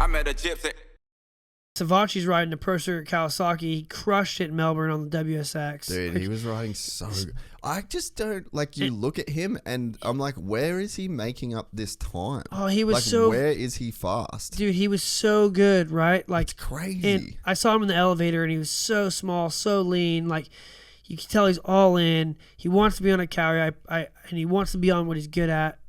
I met a gypsy. Savatgy's riding the Pro Circuit Kawasaki. He crushed it in Melbourne on the WSX. Dude, he was riding so good. I just don't, like, you look at him and I'm like, where is he making up this time? Oh, he was like, where is he fast? Dude, he was so good, right? Like, it's crazy. And I saw him in the elevator and he was so small, so lean. Like, you can tell he's all in. He wants to be on a carry, and he wants to be on what he's good at,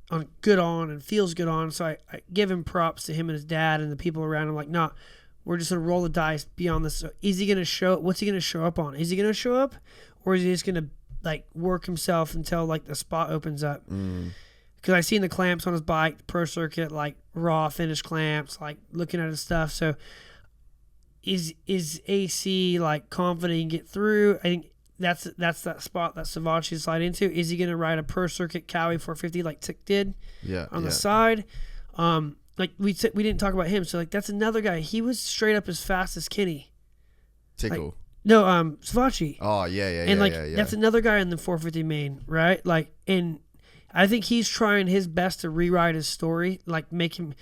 good on, and feels good on. So I give him props to him and his dad and the people around him. Like, nah, we're just going to roll the dice, be on this. So is he going to show, what's he going to show up on? Is he going to show up, or is he just going to, like, work himself until, like, the spot opens up? Because I seen the clamps on his bike, the Pro Circuit, like, raw finished clamps, like, looking at his stuff. So is AC, like, confident he can get through? I think that's that spot that Savatgy slide into. Is he going to ride a Pro Circuit Cowie 450 like Tick did on the side? Like, we didn't talk about him. So, like, that's another guy. He was straight up as fast as Kenny. Tickle. Like, no, Savatgy. Oh, yeah. And, like, that's another guy in the 450 main, right? Like, and I think he's trying his best to rewrite his story, like, make him,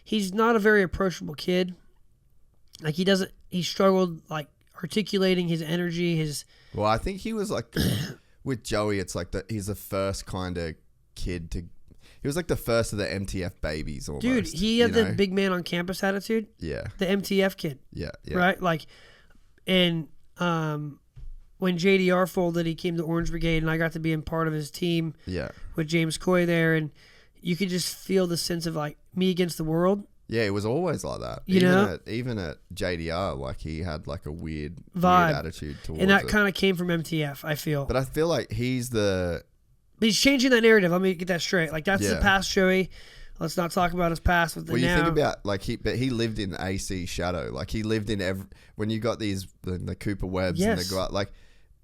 he's not a very approachable kid. Like, he struggled, like, articulating his energy, Well, I think he was, like, with Joey, it's like he's the first kind of kid to, he was like the first of the MTF babies almost. Dude, he had the big man on campus attitude. Yeah. The MTF kid. Yeah. Right? Like, and when JDR folded, he came to Orange Brigade, and I got to be in part of his team with James Coy there, and you could just feel the sense of, like, me against the world. Yeah, it was always like that. Even at JDR, like, he had, like, a weird attitude towards it. And that kind of came from MTF, I feel. But I feel like he's changing that narrative. Let me get that straight. Like, that's the past Joey. Let's not talk about his past with the now. You think about, like, he lived in AC shadow. Like, he lived in when you got the Cooper Webbs and the guy, like,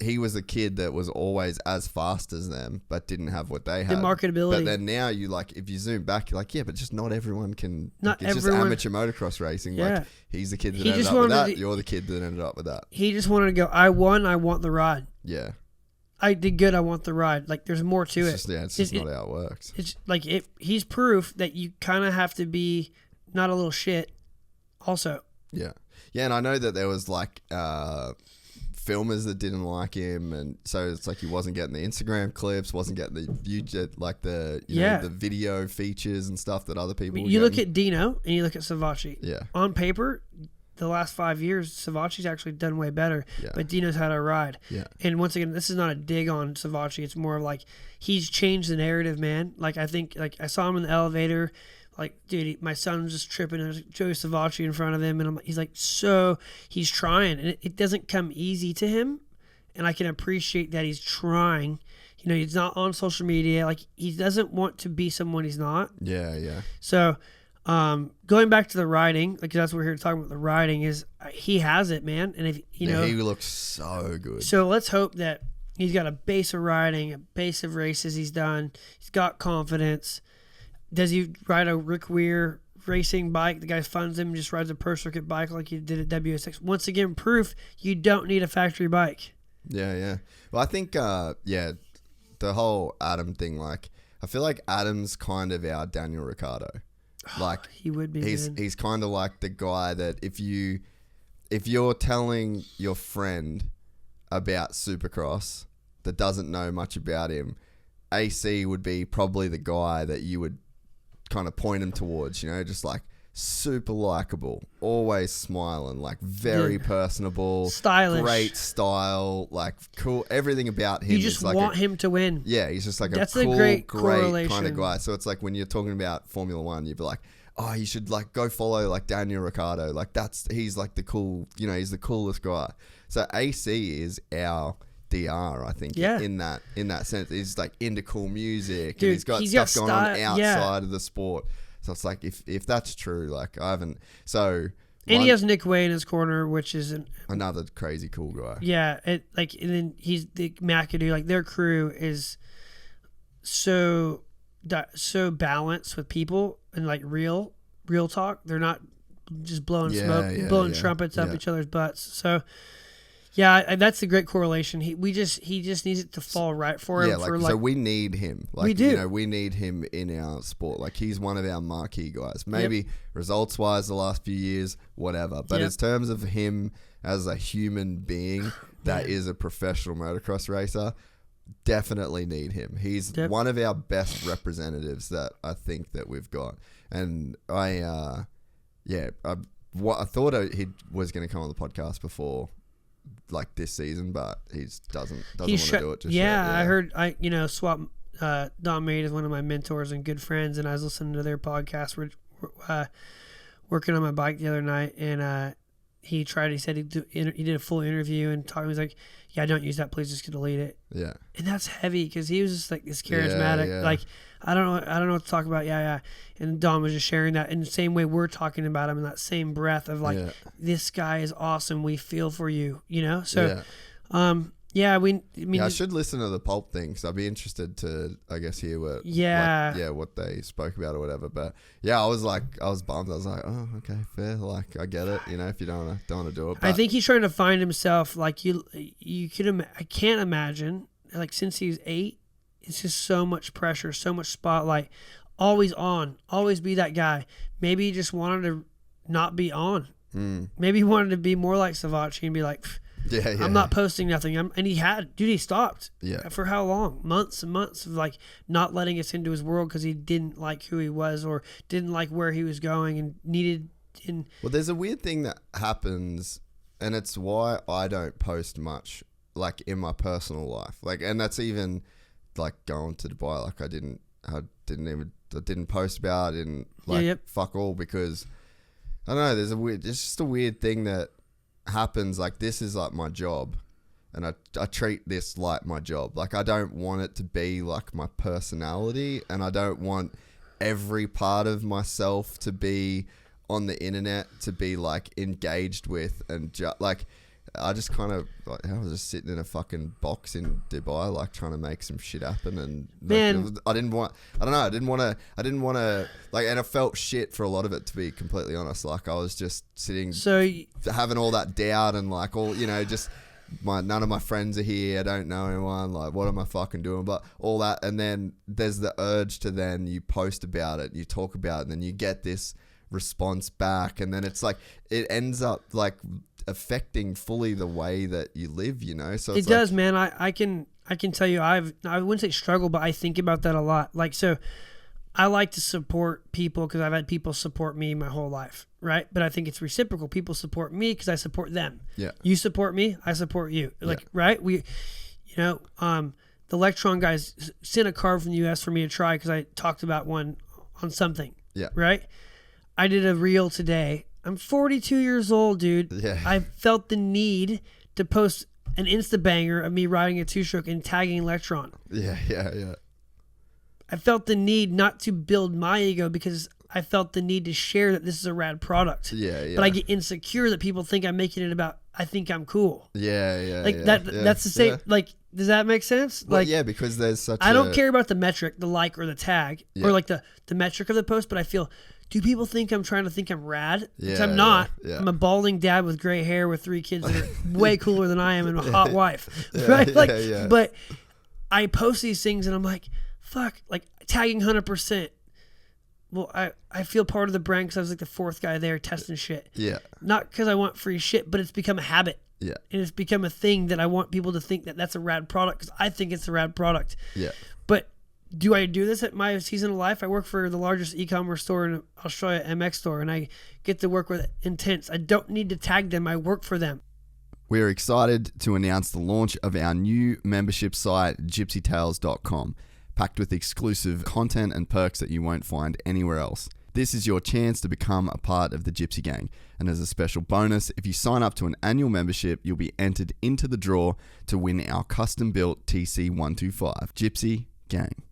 he was a kid that was always as fast as them, but didn't have what they had. The marketability. But then now you, like, if you zoom back, you're like, yeah, but just not everyone can. Not it's everyone. Just amateur motocross racing. Yeah. Like, he's the kid that ended up with that. You're the kid that ended up with that. He just wanted to go, I won, I want the ride. Yeah. I did good, I want the ride. Like, there's more to it. It's just not how it works. It's like, he's proof that you kind of have to be not a little shit also. Yeah. Yeah, and I know that there was, like, filmers that didn't like him, and so it's like he wasn't getting the Instagram clips, wasn't getting the the video features and stuff that other people were you look at Dino and you look at Savatgy. Yeah. On paper, the last 5 years, Savatgy's actually done way better, but Dino's had a ride. Yeah. And once again, this is not a dig on Savatgy. It's more of like, he's changed the narrative, man. Like, I think, like, I saw him in the elevator. Like, dude, my son was just tripping. There's Joey Savatgy in front of him, and he's like, he's trying, and it doesn't come easy to him, and I can appreciate that he's trying. You know, he's not on social media. Like, he doesn't want to be someone he's not. Yeah. So, going back to the riding, like, that's what we're here to talk about. The riding is he has it, man, and if he looks so good. So let's hope that he's got a base of riding, a base of races he's done. He's got confidence. Does he ride a Rick Weir racing bike? The guy funds him, just rides a Pro Circuit bike like he did at WSX. Once again, proof you don't need a factory bike. Yeah. Well, I think, the whole Adam thing, like, I feel like Adam's kind of our Daniel Ricciardo. Like, he would be. He's kind of like the guy that if you're telling your friend about Supercross that doesn't know much about him, AC would be probably the guy that you would kind of point him towards, you know, just like super likable, always smiling, like very personable, stylish, great style, like cool. Everything about him. You just want him to win. Yeah, he's just like that's a cool, great kind of guy. So it's like when you're talking about Formula One, you'd be like, oh, you should like go follow like Daniel Ricciardo. Like he's like the cool, you know, he's the coolest guy. So AC is our DR, I think, in that sense. He's like into cool music, dude, and he's got stuff going on outside of the sport. So it's like if that's true, like I haven't. So and he has Nick Way in his corner, which is another crazy cool guy. Yeah, and then he's the McAdoo. Like their crew is so balanced with people and like real talk. They're not just blowing smoke, blowing trumpets up each other's butts. So Yeah, that's a great correlation. He just needs it to fall right for him. Yeah, so we need him. Like, we do. You know, we need him in our sport. Like, he's one of our marquee guys. Maybe results-wise the last few years, whatever. But in terms of him as a human being that is a professional motocross racer, definitely need him. He's one of our best representatives that I think that we've got. And I thought he was going to come on the podcast before, like, this season, but he doesn't want to do it just yet. Yeah, I heard, Swap Don Maid is one of my mentors and good friends, and I was listening to their podcast. We're working on my bike the other night, and he said he did a full interview and talked. He was like, "Yeah, don't use that. Please just delete it." Yeah, and that's heavy because he was just like this charismatic. Yeah. Like, I don't know what to talk about. Yeah. And Don was just sharing that in the same way we're talking about him in that same breath of like, this guy is awesome. We feel for you, you know? So, I should listen to the Pulp thing because I'd be interested to, I guess, hear what they spoke about or whatever. But I was bummed. I was like, oh, okay, fair. Like, I get it. You know, if you don't want to do it. But I think he's trying to find himself. Like, I can't imagine, like, since he was 8, it's just so much pressure, so much spotlight, always on, always be that guy. Maybe he just wanted to not be on. Maybe he wanted to be more like Savatgy and be like, I'm not posting nothing. And he stopped. Yeah. For how long? Months and months of like not letting us into his world because he didn't like who he was or didn't like where he was going and needed. Well, there's a weird thing that happens, and it's why I don't post much, like, in my personal life. Like, and that's even like going to Dubai. Like, I didn't post about it and like fuck all, because I don't know. It's just a weird thing that happens. Like, this is like my job, and I treat this like my job. Like, I don't want it to be like my personality, and I don't want every part of myself to be on the internet, to be like engaged with, and like, I just kind of, like, I was just sitting in a fucking box in Dubai, like, trying to make some shit happen, and like, I didn't want to, like, and I felt shit for a lot of it, to be completely honest. Like, I was just sitting, having all that doubt, and like, all, you know, just none of my friends are here, I don't know anyone, like, what am I fucking doing, but all that, and then there's the urge to then you post about it, you talk about it, and then you get this response back, and then it's like, it ends up like affecting fully the way that you live, you know? So it does, man. I can tell you, I wouldn't say struggle, but I think about that a lot. Like, so I like to support people because I've had people support me my whole life, right? But I think it's reciprocal. People support me because I support them. Yeah. You support me, I support you. Like, right? We, the Electron guys sent a car from the US for me to try because I talked about one on something. Yeah. Right? I did a reel today. I'm 42 years old, dude. Yeah. I felt the need to post an Insta banger of me riding a 2-stroke and tagging Electron. Yeah. I felt the need not to build my ego because I felt the need to share that this is a rad product. Yeah. But I get insecure that people think I'm making it about, I think I'm cool. Yeah. Like, that's the same. Yeah. Like, does that make sense? Well, like, yeah, because there's such I don't care about the metric, the like or the tag, or like the metric of the post, but I feel, do people think I'm trying to think I'm rad? Because I'm not. Yeah. I'm a balding dad with gray hair with 3 kids that are way cooler than I am and a hot wife. Right? But I post these things and I'm like, fuck, like tagging 100%. Well, I feel part of the brand because I was like the 4th guy there testing shit. Yeah. Not because I want free shit, but it's become a habit. Yeah. And it's become a thing that I want people to think that that's a rad product because I think it's a rad product. Yeah. But do I do this at my season of life? I work for the largest e-commerce store in Australia, MXStore, and I get to work with Intense. I don't need to tag them. I work for them. We're excited to announce the launch of our new membership site, GYPSYTales.com, packed with exclusive content and perks that you won't find anywhere else. This is your chance to become a part of the Gypsy Gang. And as a special bonus, if you sign up to an annual membership, you'll be entered into the draw to win our custom-built TC125. Gypsy Gang.